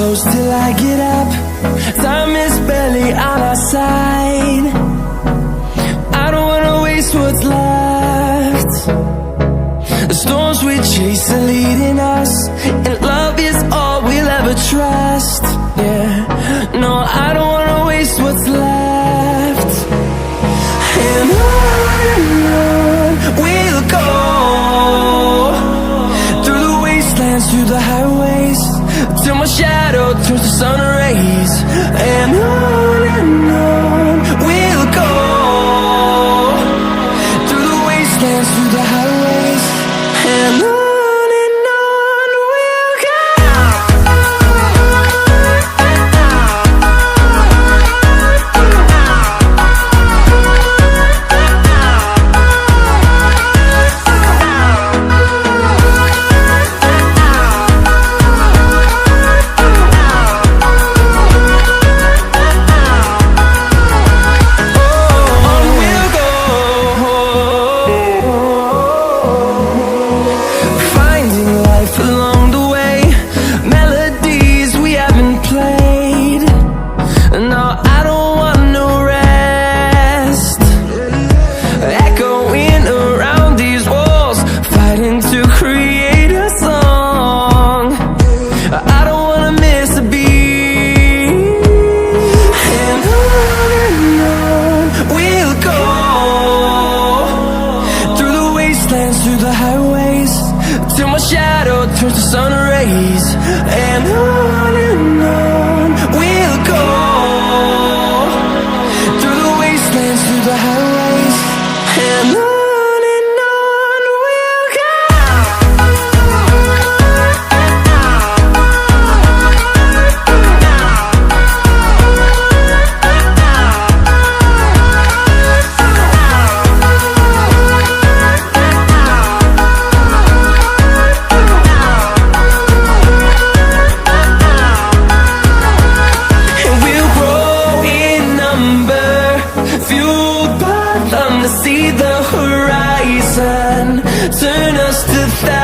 close till I get up. Time is barely on our side. I don't wanna waste what's left. The storms we chase are leading us, and love is all we'll ever trust. Yeah, no, I don't wanna waste what's left. And on we'll go, through the wastelands, through the highways, till my shadow turns to sun rays. And on we'll go, through the wastelands, through the highways, and on we'll go. Through the highways, till my shadow turns to sun rays. And on we'll go, through the wastelands, through the highways, and on we'll go. See the horizon, turn us to thousands.